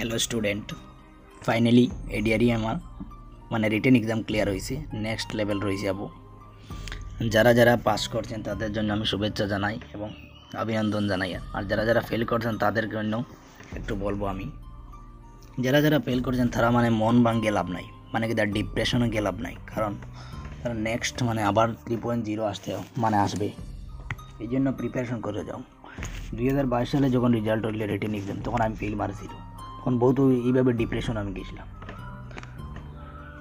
Hello student, finally এডিআরই আমার মানে written exam clear হয়েছে। নেক্সট লেভেল রয়েছে আবু। যারা যারা পাস করছেন তাদের জন্য আমি শুভেচ্ছা জানাই এবং অভিনন্দন জানাই। আর যারা যারা ফেল করছেন তাদের জন্য একটু বলবো আমি, যারা যারা ফেল করছেন তারা মানে মন ভাঙিয়ে লাভ নাই, মানে কি তার ডিপ্রেশনে গিয়ে লাভ নাই, কারণ তারা নেক্সট মানে আবার 3.0 আসবে। এই জন্য প্রিপারেশন করে যাও। 2022 সালে যখন রেজাল্ট হইলে রিটেন এক্সাম, তখন আমি ফেল মারছিল, তখন বহুত এইভাবে ডিপ্রেশন আমি গেছিলাম।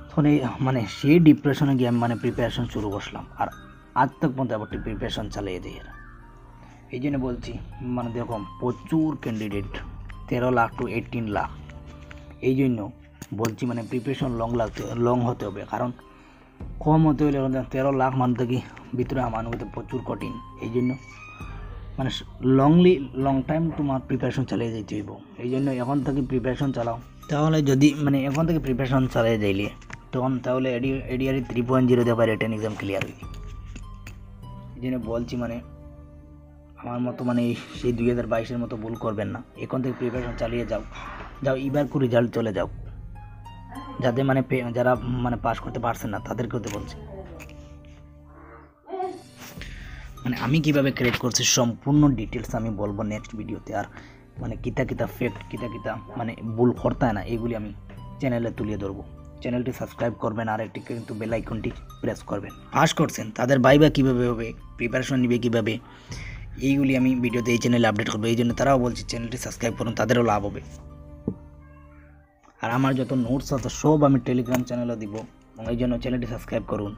তখন এই মানে সেই ডিপ্রেশনে গিয়ে আমি মানে প্রিপারেশন শুরু করলাম, আর আজ তক পর্যন্ত আবার প্রিপারেশন চালিয়ে যাই। এই জন্য বলছি, মানে দেখো প্রচুর ক্যান্ডিডেট 13 লাখ to 18 লাখ। এই জন্য বলছি মানে প্রিপারেশন লং হতে হবে, কারণ কম হতে হলে 13 লাখ মানুষ থেকে ভিতরে আমার হতে প্রচুর কঠিন। এই জন্য মানে লং টাইম তোমার প্রিপারেশন চালিয়ে যেতে হইব। এই জন্য এখন থেকে প্রিপারেশন চালাও, তাহলে যদি মানে এখন থেকে প্রিপারেশন চালিয়ে যাইলে তখন তাহলে এডিআরই 3.0 দেওয়ার রিটেন এক্সাম ক্লিয়ার হইবে। এই জন্য বলছি মানে আমার মতো মানে সেই 2022-এর মতো ভুল করবেন না। এখন থেকে প্রিপারেশন চালিয়ে যাও, এবার করে রেজাল্ট চলে যাও। যাদের মানে যারা মানে পাস করতে পারছেন না তাদেরকে হতে বলছি, মানে আমি কিভাবে ক্রিয়েট করছি সম্পূর্ণ ডিটেলস আমি বলবো নেক্সট ভিডিওতে। আর মানে কিতা ফেক্ট কিতা মানে ভুল করতে হয় না, এগুলি আমি চ্যানেলে তুলে ধরবো। চ্যানেলটি সাবস্ক্রাইব করবেন আর একটি কিন্তু বেল আইকনটি প্রেস করবেন। পাস করছেন তাদের ভাইবা কীভাবে হবে, প্রিপারেশন নিবে কীভাবে, এইগুলি আমি ভিডিওতে এই চ্যানেলে আপডেট করবো। এই জন্য তারাও বলছি চ্যানেলটি সাবস্ক্রাইব করুন, তাদেরও লাভ হবে। আর আমার যত নোটস আছে সব আমি টেলিগ্রাম চ্যানেলে দিব, এবং এই জন্য চ্যানেলটি সাবস্ক্রাইব করুন।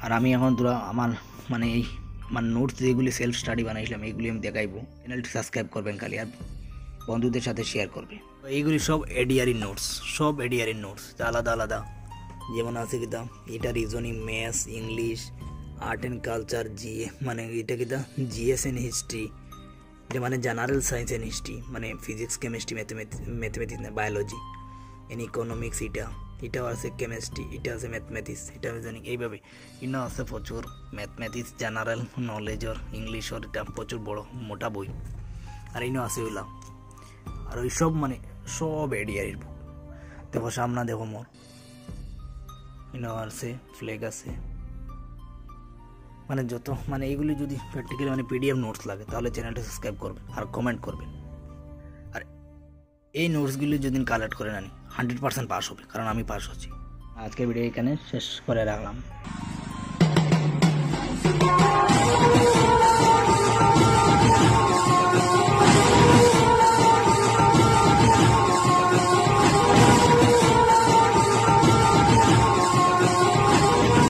আর আমি এখন তোরা আমার মানে এই মানে নোটস যেগুলি সেলফ স্টাডি বানাইছিলাম এইগুলি আমি দেখাইবো। চ্যানেলটি সাবস্ক্রাইব করবেন খালি, আর বন্ধুদের সাথে শেয়ার করবে। এইগুলি সব এডিআরই নোটস আলাদা আলাদা, যেমন আছে কিতা এটা reasoning, maths, English, art and culture, মানে এটা কিতা জিএস এন্ড হিস্ট্রি, এটা মানে জেনারেল সায়েন্স অ্যান্ড হিস্ট্রি, মানে ফিজিক্স, কেমিস্ট্রি, ম্যাথমেটিক্স না বায়োলজি, এন্ড ইকোনমিক্স, এটাও আছে কেমিস্ট্রি, এটা আছে ম্যাথমেটিক্স, এটা রিজনিং। এইভাবে ইনো আছে প্রচুর ম্যাথমেটিক্স, জেনারেল নলেজর, ইংলিশর, এটা প্রচুর বড় মোটা বই। আর ইনো আছে ওইলা, আর ওই সব মানে সব এডিআরির বুক। দেখো সামনা দেখো মোর ইনো আছে, ফ্ল্যাগ আছে, মানে যত মানে এইগুলি যদি প্র্যাকটিক্যালি মানে পিডিএফ নোটস লাগে তাহলে চ্যানেলটা সাবস্ক্রাইব করবেন আর কমেন্ট করবেন। আর এই নোটসগুলি যদি কালেক্ট করে আনি 100% পাস হবে, কারণ আমি পাস হচ্ছি। আজকের ভিডিও এখানে শেষ করে রাখলাম।